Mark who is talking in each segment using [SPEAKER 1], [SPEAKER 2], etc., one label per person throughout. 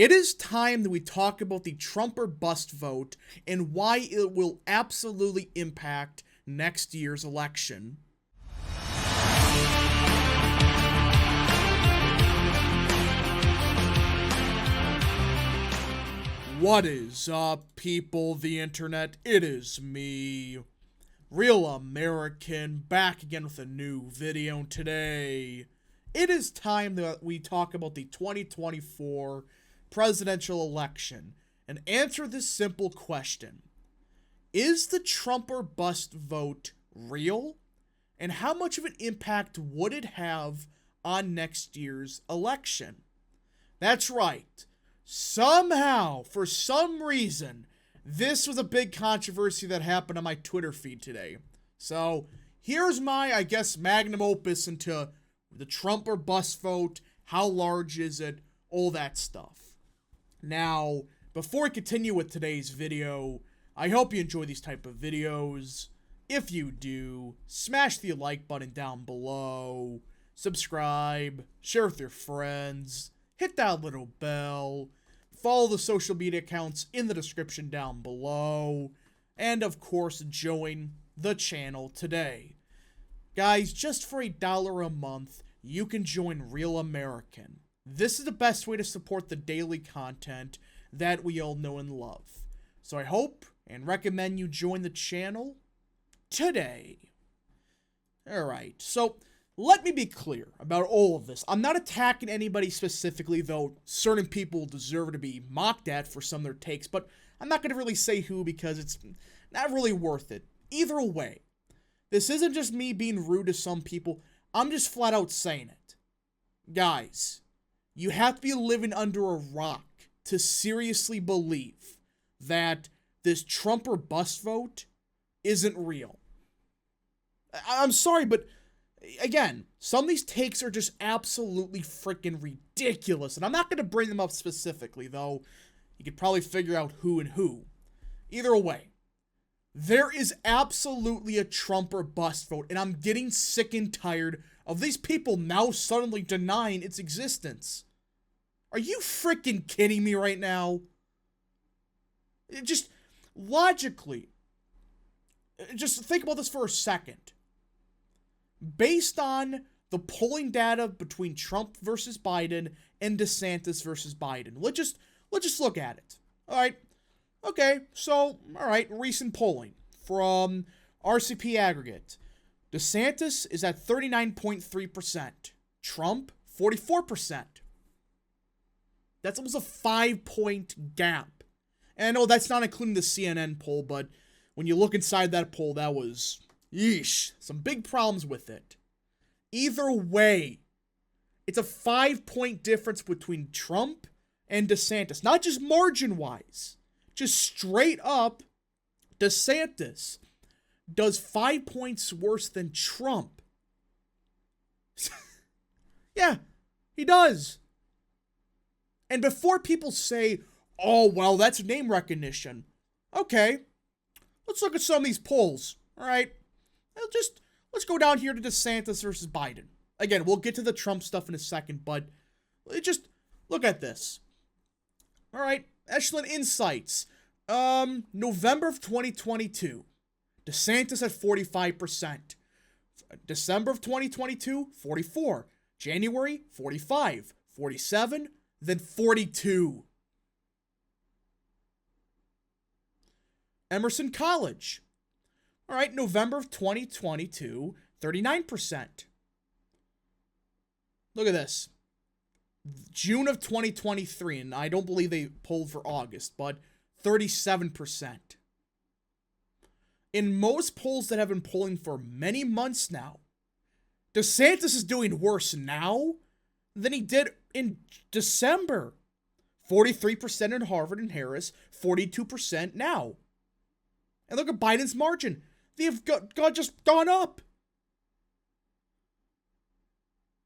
[SPEAKER 1] It is time that we talk about the Trump or bust vote and why it will absolutely impact next year's election. What is up, people of the internet? It is me, Real American, back again with a new video today. It is time that we talk about the 2024 presidential election and answer this simple question. Is the Trump or bust vote real? And how much of an impact would it have on next year's election? That's right. Somehow, for some reason, this was a big controversy that happened on my Twitter feed today. So, here's my, I guess, magnum opus into the Trump or bust vote, how large is it, all that stuff. Now, before I continue with today's video, I hope you enjoy these type of videos. If you do, smash the like button down below, subscribe, share with your friends, hit that little bell, follow the social media accounts in the description down below, and of course, join the channel today. Guys, just for $1 a month, you can join Real American. This is the best way to support the daily content that we all know and love. So I hope and recommend you join the channel today. Alright, so let me be clear about all of this. I'm not attacking anybody specifically, though certain people deserve to be mocked at for some of their takes, but I'm not going to really say who because it's not really worth it. Either way, this isn't just me being rude to some people. I'm just flat out saying it. Guys, you have to be living under a rock to seriously believe that this Trump or bust vote isn't real. I'm sorry, but again, some of these takes are just absolutely freaking ridiculous, and I'm not going to bring them up specifically, though you could probably figure out who and who. Either way, there is absolutely a Trump or bust vote, and I'm getting sick and tired of these people now suddenly denying its existence. Are you freaking kidding me right now? Just logically, just think about this for a second. Based on the polling data between Trump versus Biden and DeSantis versus Biden, let's just look at it. All right. Okay. So, all right, recent polling from RCP Aggregate. DeSantis is at 39.3%. Trump, 44%. That's almost a 5-point gap. And I know that's not including the CNN poll, but when you look inside that poll, that was, yeesh, some big problems with it. Either way, it's a 5-point difference between Trump and DeSantis. Not just margin-wise. Just straight up, DeSantis does 5 points worse than Trump. Yeah, he does. And before people say, oh, well, that's name recognition. Okay, let's look at some of these polls, all right? Let's go down here to DeSantis versus Biden. Again, we'll get to the Trump stuff in a second, but just look at this. All right, Echelon Insights. November of 2022, DeSantis at 45%. December of 2022, 44. January, 45. 47, then 42. Emerson College. All right, November of 2022, 39%. Look at this. June of 2023, and I don't believe they polled for August, but 37%. In most polls that have been polling for many months now, DeSantis is doing worse now than he did in December. 43% in Harvard and Harris, 42% now. And look at Biden's margin. They've just gone up.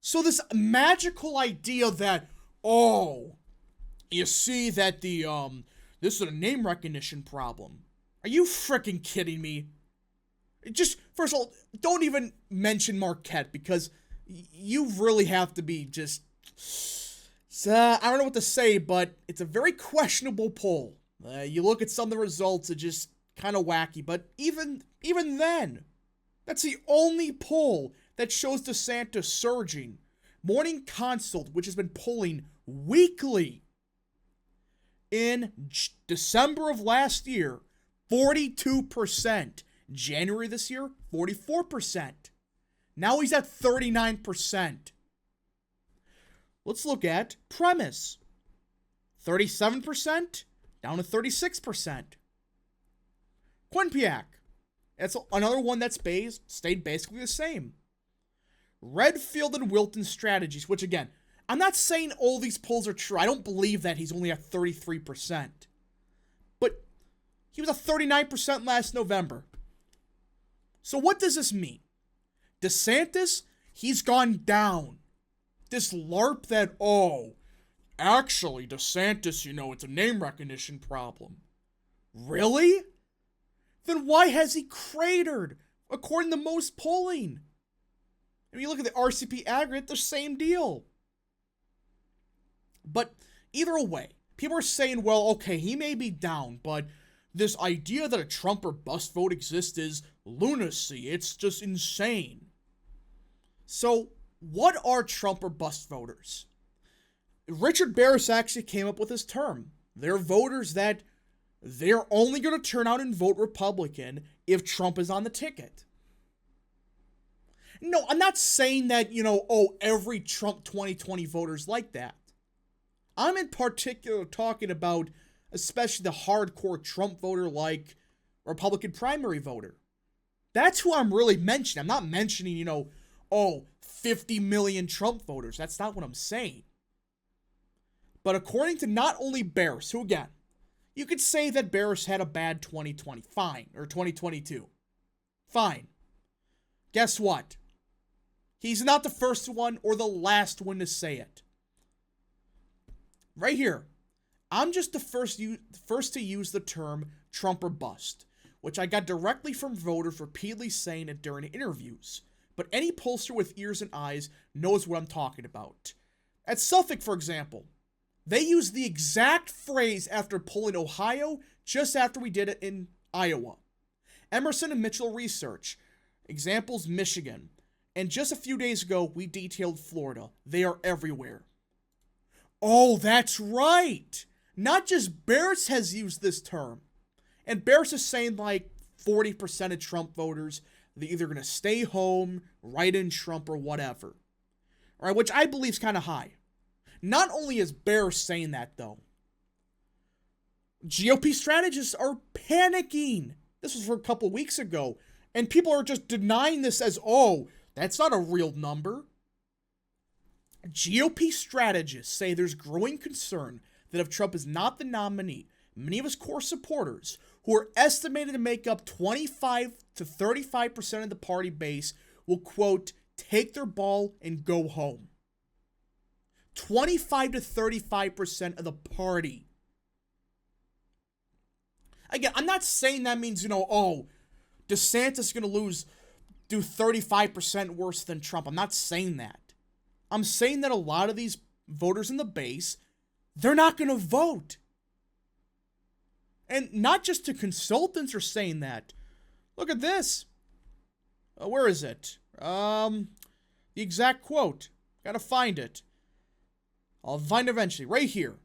[SPEAKER 1] So this magical idea that, oh, you see that this is a name recognition problem. Are you freaking kidding me? Just, first of all, don't even mention Marquette because you really have to be just So, I don't know what to say, but it's a very questionable poll. You look at some of the results, it's just kind of wacky. But even then, that's the only poll that shows DeSantis surging. Morning Consult, which has been polling weekly in December of last year, 42%. January this year, 44%. Now he's at 39%. Let's look at Premise. 37% down to 36%. Quinnipiac. That's another one that's stayed basically the same. Redfield and Wilton Strategies, which again, I'm not saying all these polls are true. I don't believe that he's only at 33%. But he was at 39% last November. So what does this mean? DeSantis, he's gone down. This LARP that, actually, DeSantis, it's a name recognition problem. Really? Then why has he cratered, according to most polling? If you look at the RCP aggregate, the same deal. But either way, people are saying, well, okay, he may be down, but this idea that a Trump or bust vote exists is lunacy. It's just insane. So, what are Trump or bust voters? Richard Barris actually came up with this term. They're voters that they're only going to turn out and vote Republican if Trump is on the ticket. No, I'm not saying that, every Trump 2020 voter's like that. I'm in particular talking about especially the hardcore Trump voter like Republican primary voter. That's who I'm really mentioning. I'm not mentioning, 50 million Trump voters. That's not what I'm saying. But according to not only Barris, who again, you could say that Barris had a bad 2020. Fine. Or 2022. Fine. Guess what? He's not the first one or the last one to say it. Right here. I'm just the first to use the term Trump or bust, which I got directly from voters repeatedly saying it during interviews. But any pollster with ears and eyes knows what I'm talking about. At Suffolk, for example, they used the exact phrase after polling Ohio just after we did it in Iowa. Emerson and Mitchell Research. Examples, Michigan. And just a few days ago, we detailed Florida. They are everywhere. Oh, that's right. Not just Barris has used this term. And Barris is saying like 40% of Trump voters, they're either going to stay home, write in Trump, or whatever. All right, which I believe is kind of high. Not only is Barris saying that, though, GOP strategists are panicking. This was for a couple weeks ago. And people are just denying this as, that's not a real number. GOP strategists say there's growing concern that if Trump is not the nominee, many of his core supporters, who are estimated to make up 25 to 35% of the party base, will, quote, take their ball and go home. 25 to 35% of the party. Again, I'm not saying that means, DeSantis is going to do 35% worse than Trump. I'm not saying that. I'm saying that a lot of these voters in the base, they're not going to vote. And not just the consultants are saying that. Look at this. Where is it? The exact quote. Gotta find it. I'll find it eventually. Right here.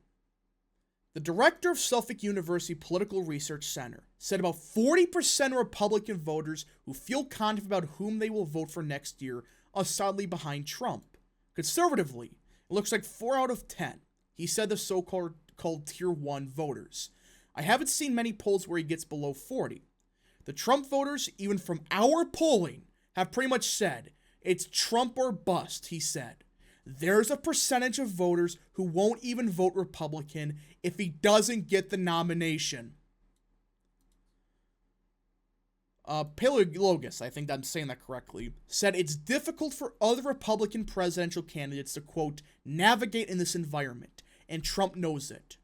[SPEAKER 1] The director of Suffolk University Political Research Center said about 40% of Republican voters who feel confident about whom they will vote for next year are solidly behind Trump. Conservatively, it looks like 4 out of 10. He said the so-called Tier 1 voters. I haven't seen many polls where he gets below 40. The Trump voters, even from our polling, have pretty much said, it's Trump or bust, he said. There's a percentage of voters who won't even vote Republican if he doesn't get the nomination. Paleologos, I think I'm saying that correctly, said it's difficult for other Republican presidential candidates to, quote, navigate in this environment, and Trump knows it.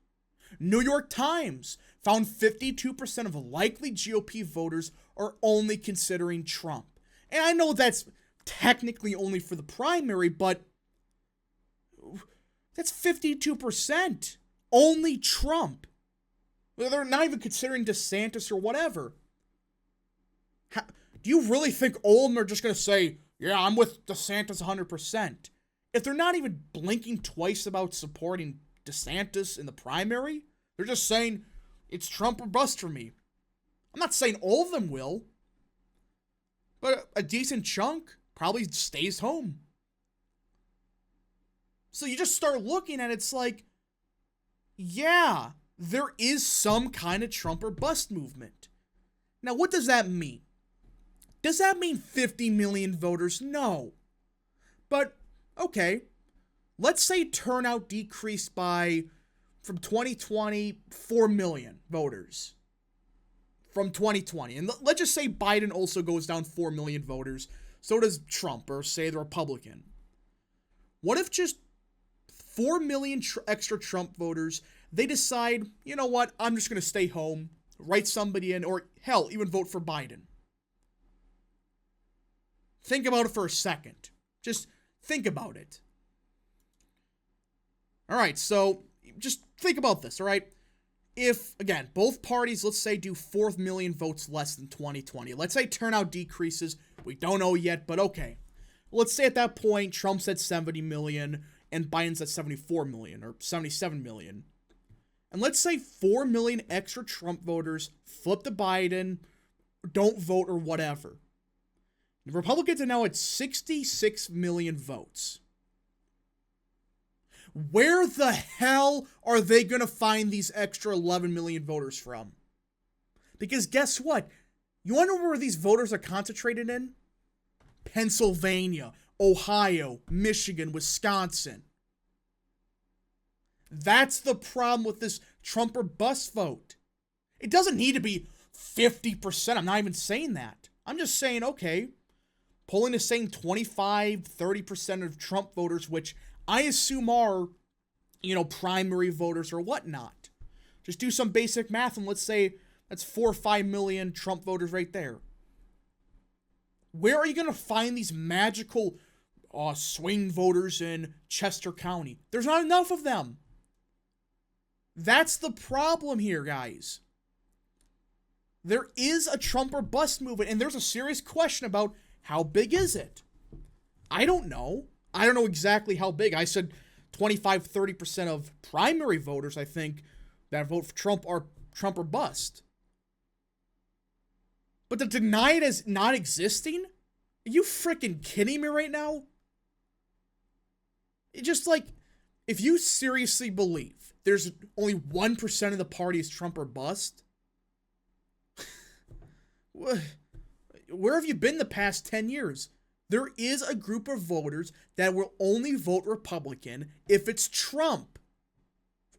[SPEAKER 1] New York Times found 52% of likely GOP voters are only considering Trump. And I know that's technically only for the primary, but That's 52%. Only Trump. They're not even considering DeSantis or whatever. Do you really think all of them are just going to say, yeah, I'm with DeSantis 100%? If they're not even blinking twice about supporting DeSantis in the primary, they're just saying, it's Trump or bust for me. I'm not saying all of them will, but a decent chunk probably stays home. So you just start looking at it, it's like, yeah, there is some kind of Trump or bust movement. Now, what does that mean? Does that mean 50 million voters? No. But, okay, let's say turnout decreased by, from 2020, 4 million voters. From 2020. And let's just say Biden also goes down 4 million voters. So does Trump, or say the Republican. What if just 4 million extra Trump voters, they decide, you know what, I'm just going to stay home, write somebody in, or hell, even vote for Biden. Think about it for a second. Just think about it. All right, so just think about this, all right? If, again, both parties, let's say, do 4 million votes less than 2020. Let's say turnout decreases. We don't know yet, but okay. Let's say at that point, Trump's at 70 million and Biden's at 74 million or 77 million. And let's say 4 million extra Trump voters flip to Biden, don't vote or whatever. The Republicans are now at 66 million votes. Where the hell are they going to find these extra 11 million voters from? Because guess what? You want to know where these voters are concentrated in? Pennsylvania, Ohio, Michigan, Wisconsin. That's the problem with this Trump or bust vote. It doesn't need to be 50%. I'm not even saying that. I'm just saying, okay, polling is saying 25, 30% of Trump voters, which I assume are, primary voters or whatnot. Just do some basic math and let's say that's 4 or 5 million Trump voters right there. Where are you going to find these magical swing voters in Chester County? There's not enough of them. That's the problem here, guys. There is a Trump or bust movement, and there's a serious question about how big is it? I don't know. I don't know exactly how big. I said 25, 30% of primary voters, I think, that vote for Trump are Trump or bust. But to deny it as not existing? Are you freaking kidding me right now? It's just like, if you seriously believe there's only 1% of the party is Trump or bust, where have you been the past 10 years? There is a group of voters that will only vote Republican if it's Trump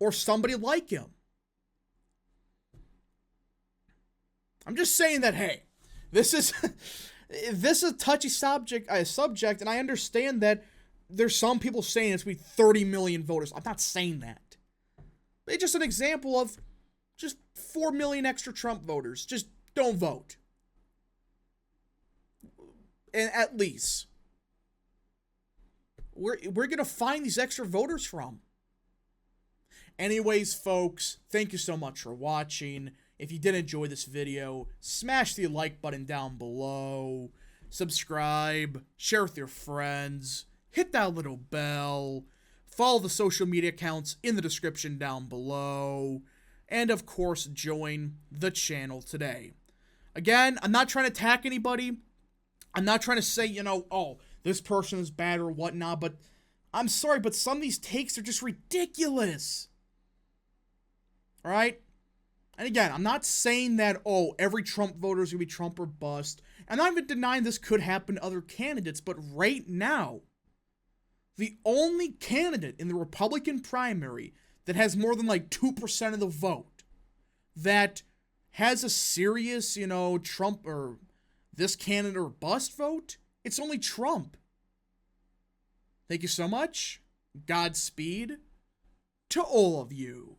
[SPEAKER 1] or somebody like him. I'm just saying that, hey, this is a touchy subject, and I understand that there's some people saying it's going to be 30 million voters. I'm not saying that. It's just an example of just 4 million extra Trump voters. Just don't vote. And at least, we're going to find these extra voters from. Anyways, folks, thank you so much for watching. If you did enjoy this video, smash the like button down below. Subscribe, share with your friends, hit that little bell, follow the social media accounts in the description down below, and of course, join the channel today. Again, I'm not trying to attack anybody. I'm not trying to say, oh, this person is bad or whatnot, but I'm sorry, but some of these takes are just ridiculous. All right? And again, I'm not saying that, oh, every Trump voter is going to be Trump or bust. I'm not even denying this could happen to other candidates, but right now, the only candidate in the Republican primary that has more than like 2% of the vote, that has a serious, Trump or this candidate or bust vote, it's only Trump. Thank you so much. Godspeed to all of you.